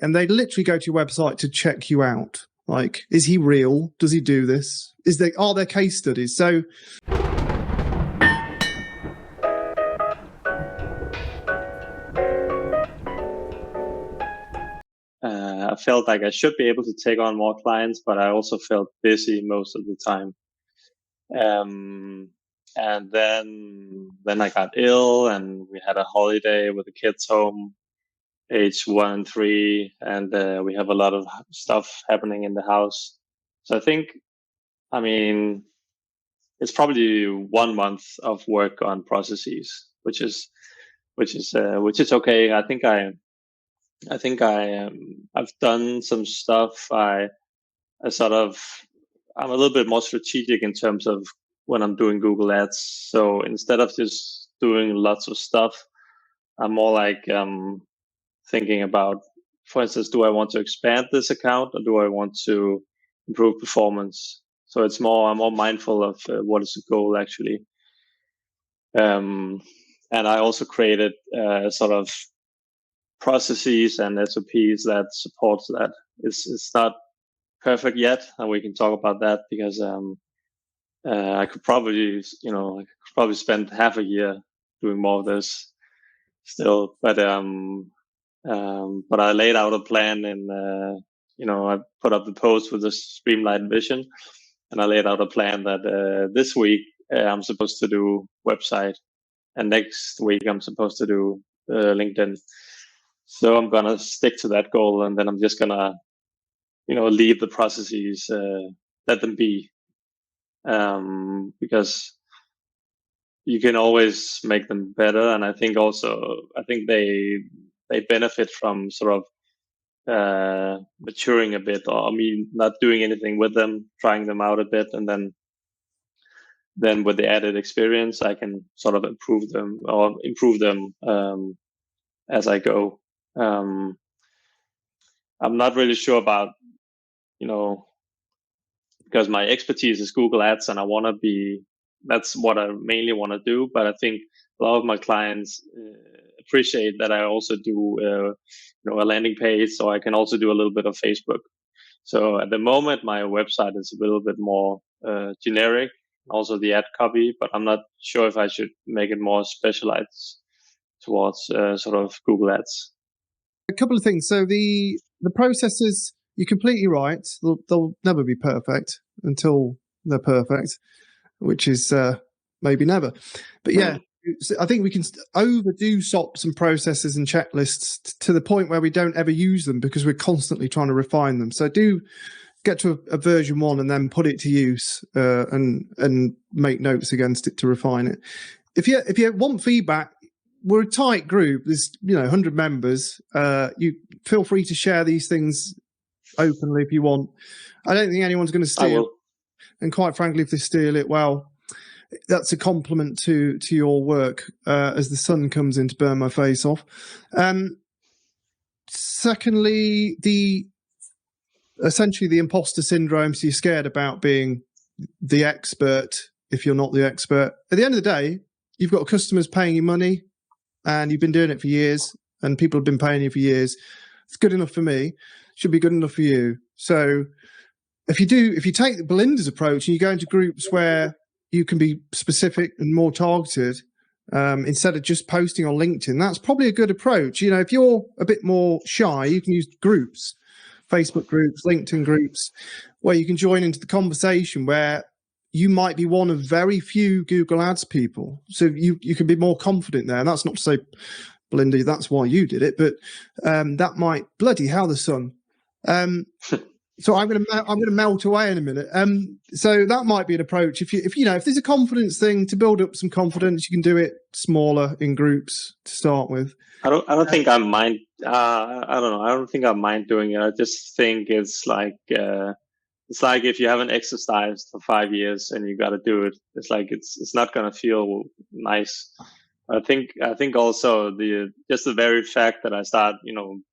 and they literally go to your website to check you out. Like, is he real? Does he do this? Are there case studies? So I felt like I should be able to take on more clients, but I also felt busy most of the time. And then I got ill, and we had a holiday with the kids home, age 1 and 3, and we have a lot of stuff happening in the house. So I think, it's probably 1 month of work on processes, which is okay. I've done some stuff. I'm a little bit more strategic in terms of when I'm doing Google Ads. So instead of just doing lots of stuff, I'm more like thinking about, for instance, do I want to expand this account or do I want to improve performance? So I'm more mindful of what is the goal actually. And I also created sort of processes and SOPs that supports that. It's not perfect yet, and we can talk about that because I could probably spend half a year doing more of this still. But I laid out a plan, and I put up the post with the streamlined vision, and I laid out a plan that this week I'm supposed to do website, and next week I'm supposed to do LinkedIn. So I'm gonna stick to that goal, and then I'm just gonna, leave the processes, let them be, because you can always make them better. And I think they benefit from sort of maturing a bit, or me not doing anything with them, trying them out a bit, and then with the added experience, I can sort of improve them as I go. I'm not really sure about, because my expertise is Google Ads, and that's what I mainly want to do. But I think a lot of my clients appreciate that I also do, a landing page, so I can also do a little bit of Facebook. So at the moment, my website is a little bit more generic, also the ad copy, but I'm not sure if I should make it more specialized towards sort of Google Ads. A couple of things. So the processes, you're completely right. They'll never be perfect until they're perfect, which is maybe never. But yeah, I think we can overdo SOPs and processes and checklists to the point where we don't ever use them because we're constantly trying to refine them. So do get to a version 1 and then put it to use and make notes against it to refine it. If you want feedback, we're a tight group. There's 100 members. You feel free to share these things openly if you want. I don't think anyone's going to steal. And quite frankly, if they steal it, well, that's a compliment to your work as the sun comes in to burn my face off. Secondly, essentially the imposter syndrome. So you're scared about being the expert if you're not the expert. At the end of the day, you've got customers paying you money, and you've been doing it for years, and people have been paying you for years. It's good enough for me. Should be good enough for you. So if you take Belinda's approach and you go into groups where you can be specific and more targeted, instead of just posting on LinkedIn, that's probably a good approach. If you're a bit more shy, you can use groups, Facebook groups, LinkedIn groups, where you can join into the conversation, where you might be one of very few Google Ads people. So you can be more confident there. And that's not to say, Belinda, that's why you did it, but that might, bloody hell, the sun. So I'm going to melt away in a minute. So that might be an approach. If there's a confidence thing to build up some confidence, you can do it smaller in groups to start with. I don't think I mind. I don't know. I don't think I mind doing it. I just think it's like if you haven't exercised for 5 years and you got to do it. It's like it's not going to feel nice. I think also the very fact that I start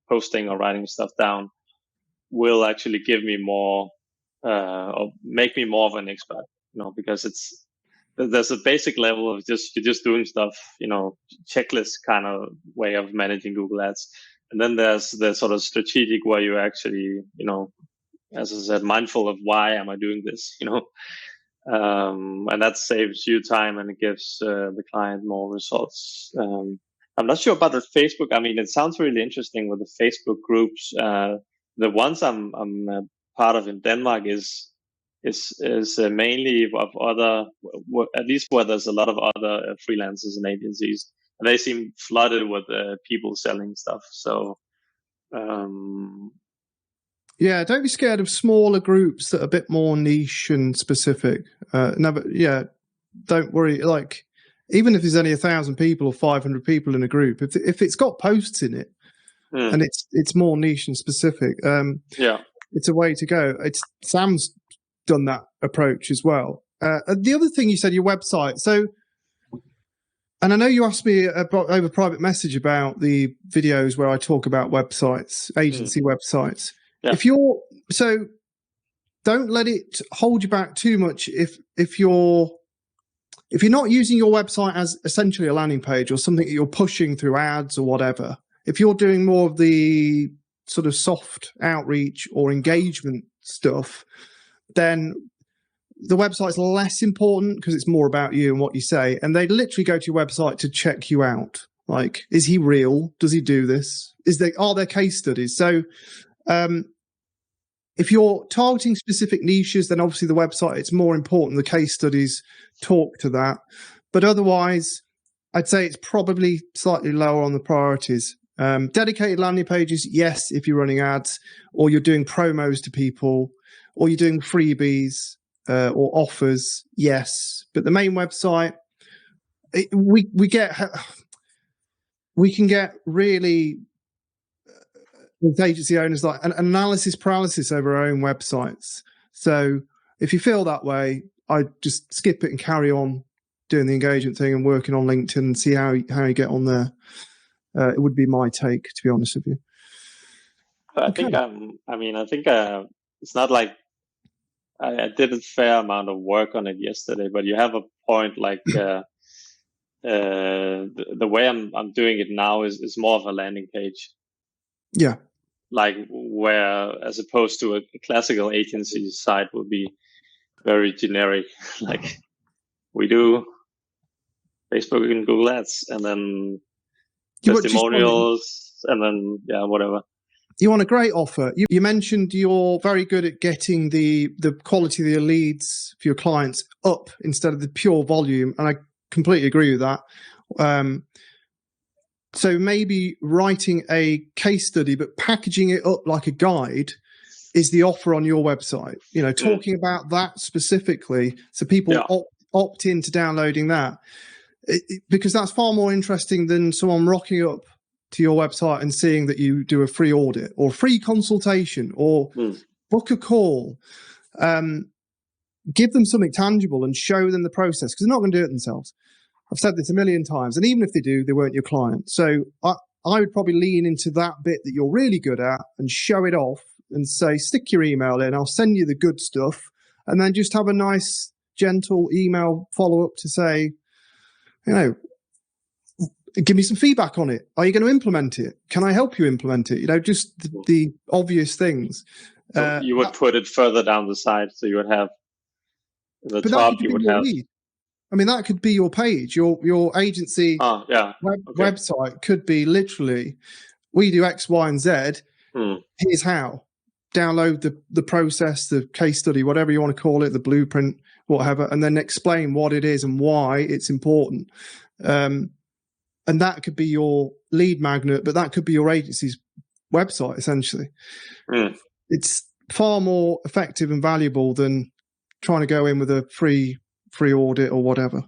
posting or writing stuff down will actually give me more or make me more of an expert. Because there's a basic level of you're just doing stuff, checklist kind of way of managing Google Ads. And then there's the sort of strategic where you actually, as I said, mindful of why am I doing this, and that saves you time and it gives the client more results. I'm not sure about the Facebook. I mean, it sounds really interesting with the Facebook groups. The ones I'm part of in Denmark is mainly of other, at least where there's a lot of other freelancers and agencies. And they seem flooded with people selling stuff. So, yeah, don't be scared of smaller groups that are a bit more niche and specific. Don't worry. Like, even if there's only 1,000 people or 500 people in a group, if it's got posts in it and it's more niche and specific, it's a way to go. Sam's done that approach as well. The other thing you said, your website. So, and I know you asked me over private message about the videos where I talk about websites, agency websites. Yeah. So don't let it hold you back too much. If you're not using your website as essentially a landing page or something that you're pushing through ads or whatever, if you're doing more of the sort of soft outreach or engagement stuff, then the website's less important because it's more about you and what you say. And they literally go to your website to check you out. Like, is he real? Does he do this? Are there case studies? So if you're targeting specific niches, then obviously the website, it's more important. The case studies talk to that. But otherwise, I'd say it's probably slightly lower on the priorities. Dedicated landing pages, yes, if you're running ads or you're doing promos to people or you're doing freebies or offers, yes. But the main website, we can get really, with agency owners, like an analysis paralysis over our own websites. So if you feel that way, I just skip it and carry on doing the engagement thing and working on LinkedIn and see how you get on there. It would be my take, to be honest with you. I think it's not like I did a fair amount of work on it yesterday, but you have a point. Like the way I'm doing it now is more of a landing page. Yeah. Like where, as opposed to a classical agency site would be very generic. Like we do Facebook and Google Ads, and then testimonials, and then whatever. You want a great offer. You mentioned you're very good at getting the quality of your leads for your clients up instead of the pure volume, and I completely agree with that. So maybe writing a case study, but packaging it up like a guide is the offer on your website. Talking about that specifically, so people opt into downloading that, because that's far more interesting than someone rocking up to your website and seeing that you do a free audit or free consultation or book a call. Give them something tangible and show them the process, because they're not going to do it themselves. I've said this a million times, and even if they do, they weren't your client. So I would probably lean into that bit that you're really good at and show it off and say, stick your email in, I'll send you the good stuff, and then just have a nice, gentle email follow-up to say, give me some feedback on it. Are you going to implement it? Can I help you implement it? Just the obvious things. So you would put it further down the side, so you would have the top. You would have. Lead. I mean, that could be your page. Your agency website could be literally, we do X, Y, and Z. Here's how. Download the process, the case study, whatever you want to call it, the blueprint, whatever, and then explain what it is and why it's important. And that could be your lead magnet, but that could be your agency's website, essentially. It's far more effective and valuable than trying to go in with a free audit or whatever.